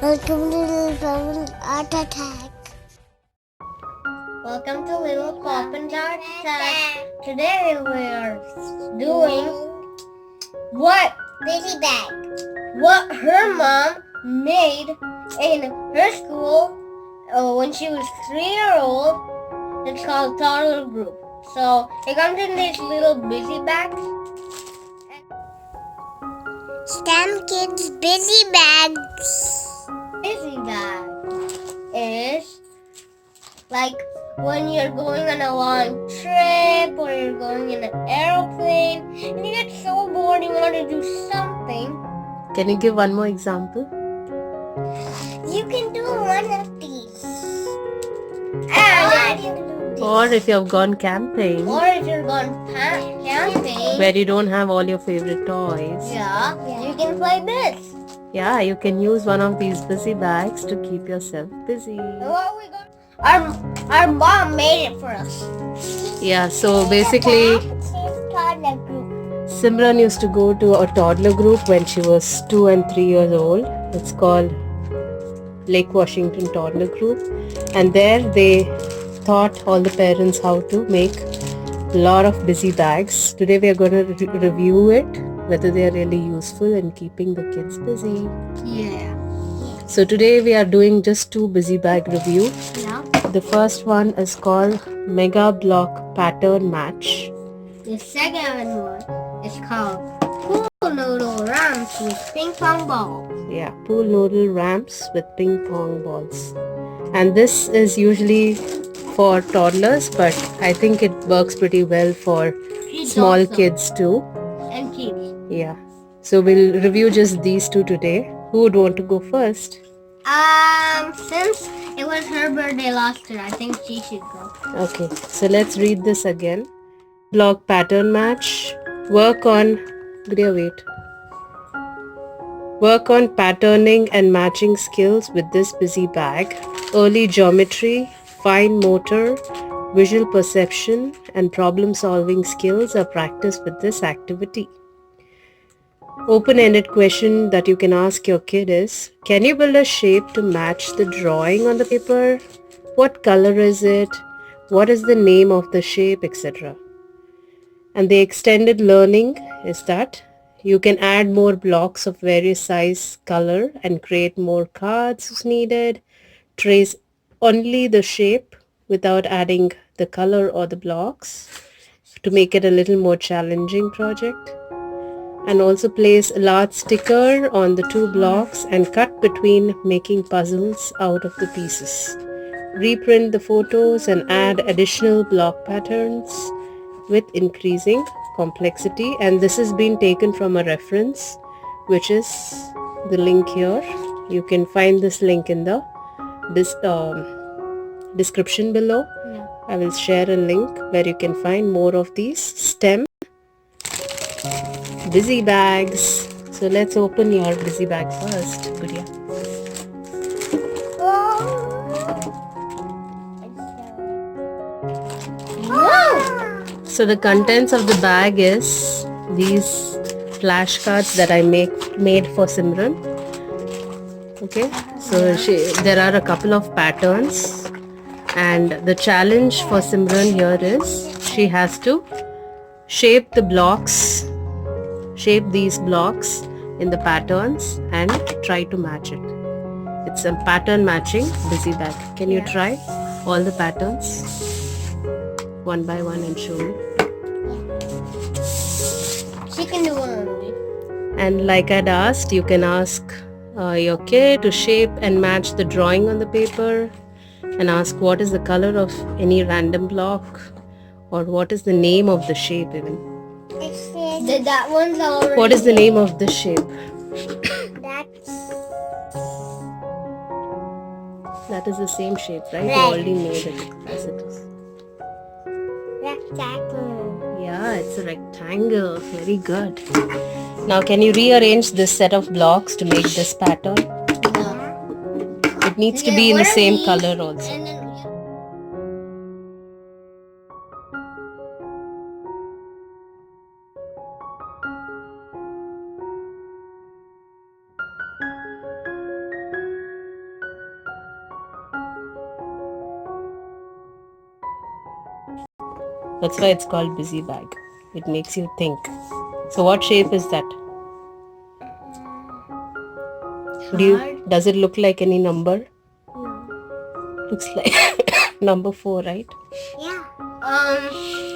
Welcome to Little Pop Art Attack. Welcome to Little Pop and Art Attack. Today we are doing what Busy bag. what her mom made in her school when she was 3 years old. It's called toddler group. So it comes in these little busy bags. STEM Kids Busy Bags. Busy bag is like when you're going on a long trip or you're going in an aeroplane and you get so bored you want to do something. Can you give one more example? You can do one of these. And you can do this. Or if you have gone camping or if you're going camping, where you don't have all your favorite toys, you can play this. yeah, you can use one of these busy bags to keep yourself busy. What we got? Our mom made it for us. Yeah, so basically Toddler group. Simran used to go to a toddler group when she was 2 and 3 years old. It's called Lake Washington Toddler Group, and there they taught all the parents how to make a lot of busy bags. Today we are going to review it, whether they are really useful in keeping the kids busy. Yeah. So today we are doing just two busy bag review. Yeah. The first one is called Mega Block Pattern Match. The second one is called Pool Noodle Ramps with Ping Pong Ball. Yeah, pool noodle ramps with ping pong balls. And this is usually for toddlers, but I think it works pretty well for small also. kids too. And kids. Yeah. So we'll review just these two today. Who would want to go first? Since it was her birthday last year, I think she should go. Okay, so let's read this again. Block pattern match. Work on patterning and matching skills with this busy bag. Early geometry, fine motor, visual perception, and problem solving skills are practiced with this activity. Open-ended question that you can ask your kid is, can you build a shape to match the drawing on the paper? What color is it? What is the name of the shape, etc.? And the extended learning is that you can add more blocks of various size, color, and create more cards as needed. Trace only the shape without adding the color or the blocks to make it a little more challenging project. And also place a large sticker on the two blocks and cut between, making puzzles out of the pieces. Reprint the photos and add additional block patterns with increasing complexity, and this has been taken from a reference, which is the link here. You can find this link in the description below. Yeah. I will share a link where you can find more of these STEM busy bags. So let's open your busy bag first, Guriya. So the contents of the bag is these flashcards that I made for Simran. Okay, so there are a couple of patterns, and the challenge for Simran here is she has to shape these blocks in the patterns and try to match it. It's a pattern matching busy bag. Can you try all the patterns one by one and show me? She can do one. And like I'd asked, you can ask your kid to shape and match the drawing on the paper, and ask what is the color of any random block, or what is the name of the shape even. That one's already. What is the name of this shape? That is the same shape, right? You already made it as it is. Rectangle. Yeah, it's a rectangle. Very good. Now can you rearrange this set of blocks to make this pattern? No. It needs to be in the same color also. And then That's why it's called busy bag. It makes you think. So what shape is that? Does it look like any number? No. Looks like number 4, right? Yeah.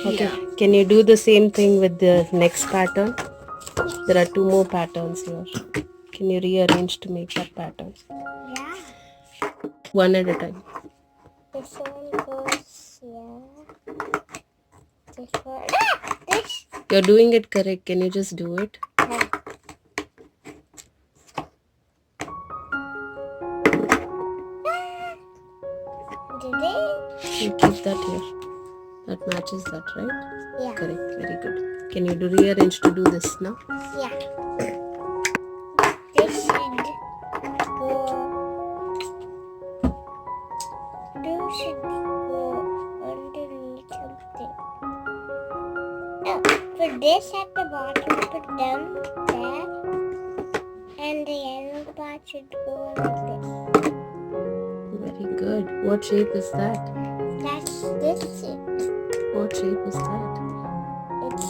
Okay. Can you do the same thing with the next pattern? There are 2 more patterns here. Can you rearrange to make that pattern? Yeah. One at a time. This one goes here. This one. This. You're doing it correct. Can you just do it? Did it? You keep that here. That matches that, right? Yeah. Correct. Very good. Can you rearrange to do this now? Yeah. This should go. Two should go underneath something. Oh, for this at the bottom, put them there, and the yellow part should go like this. Very good. What shape is that? That's this shape. What shape is that? It's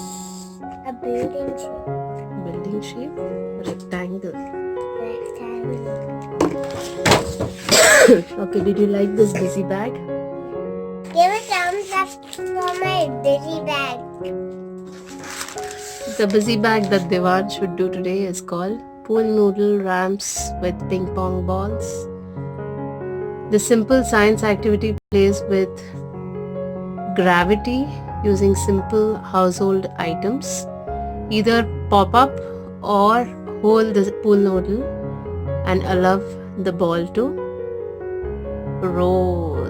a building shape. Building shape? Rectangle. Rectangle. Okay, did you like this busy bag? Give a thumbs up for my busy bag. The busy bag that Devan should do today is called pool noodle ramps with ping pong balls. The simple science activity plays with gravity using simple household items. Either pop up or hold the pool noodle and allow the ball to roll.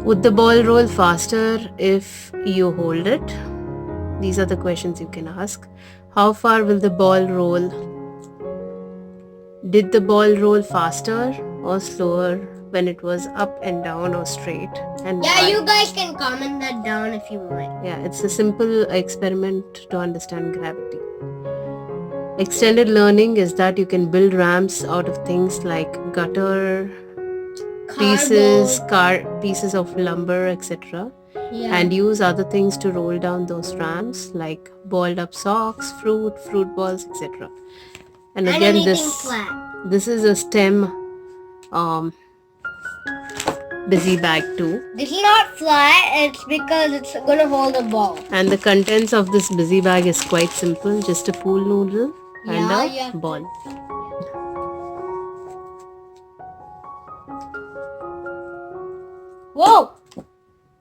Would the ball roll faster if you hold it? These are the questions you can ask. How far will the ball roll? Did the ball roll faster or slower when it was up and down or straight? And why? You guys can comment that down if you want. Yeah, it's a simple experiment to understand gravity. Extended learning is that you can build ramps out of things like gutter, pieces of lumber, etc. And use other things to roll down those ramps like balled up socks, fruit balls, etc. And again, this is a STEM busy bag too. This is not flat, it's because it's gonna hold a ball. And the contents of this busy bag is quite simple, just a pool noodle and a ball. Whoa!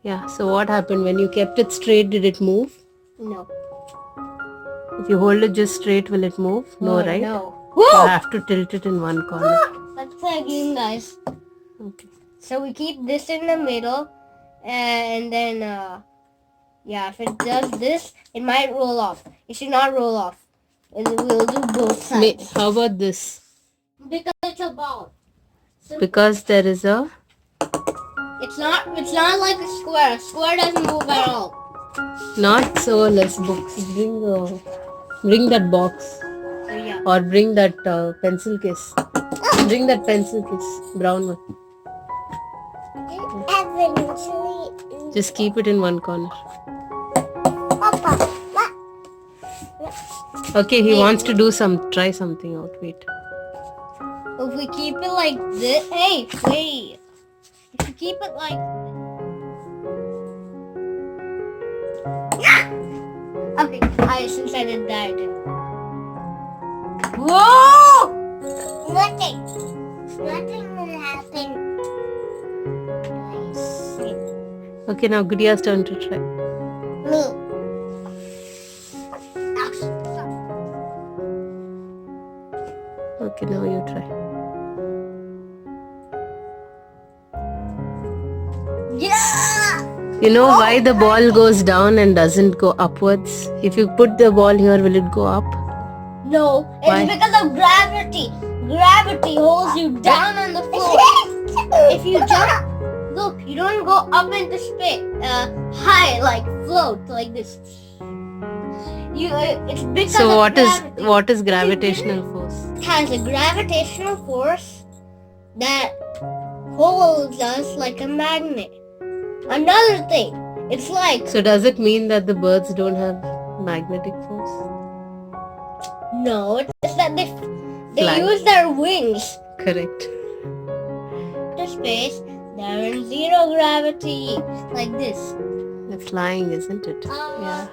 Yeah, so what happened when you kept it straight? Did it move? No. If you hold it just straight, will it move? No, right? No. You Whoa! have to tilt it in one corner. Let's play a game, guys. Okay. So we keep this in the middle, and then, if it does this, it might roll off. It should not roll off. We'll do both sides. How about this? Because it's a ball. Because there is a... It's not like a square. A square doesn't move at all. Not so less books. Bring that box. Or bring that pencil case. Bring that pencil case. Brown one. Eventually. Just keep it in one corner. Papa, what? Okay, he wants to try something out. Wait. If we keep it like this, hey, wait. If you keep it like okay, since I did that, I didn't. Whoa! Nothing will happen. Okay, now Gudia's turn to try. Me. Okay, now you try. Yeah! You know why the ball goes down and doesn't go upwards? If you put the ball here, will it go up? No, it's Why? because of gravity. Gravity holds you down on the floor. If you jump, look, you don't go up into space, high, like float, like this. It's because So of gravity. what is gravitational force? It has a gravitational force that holds us like a magnet. Another thing. It's like, So does it mean that the birds don't have magnetic force? no, it's just that they Fly. use their wings. Correct. To space, they're in zero gravity. Like this. They're flying, isn't it? Yeah.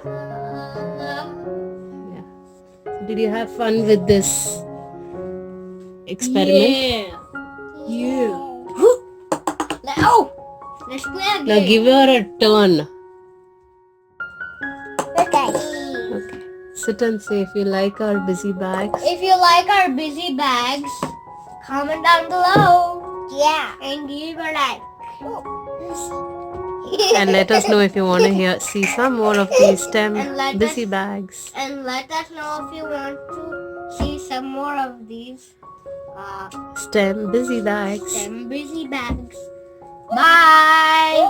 Yeah. So did you have fun with this experiment? Yeah. Oh! Let's play a Now game. give her a turn. Okay. Okay. Sit and say if you like our busy bags. If you like our busy bags, comment down below Yeah. and give a like. And let us know if you want to see some more of these STEM And let busy us- bags. And let us know if you want to see some more of these STEM busy bags. STEM busy bags. Bye!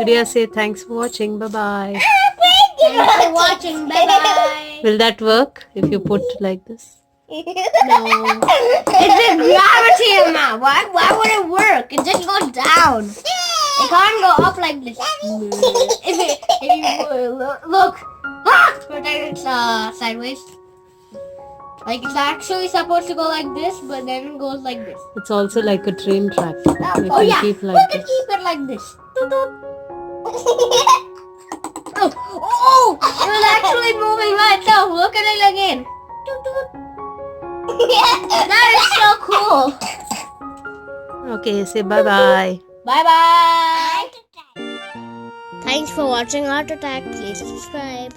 Gudiya, say thanks for watching. Bye-bye. Thanks for watching. Bye-bye. Will that work if you put like this? No. It's a gravity amount. Why would it work? It just goes down. It can't go up like this. if you look. But then it's sideways. Like it's actually supposed to go like this, but then it goes like this. It's also like a train track. You Oh can yeah, keep we like can this. keep it like this. Oh, it was actually moving right now. Look at it again. That is so cool. Okay, say bye-bye. Bye-bye. Thanks for watching Art Attack. Please subscribe.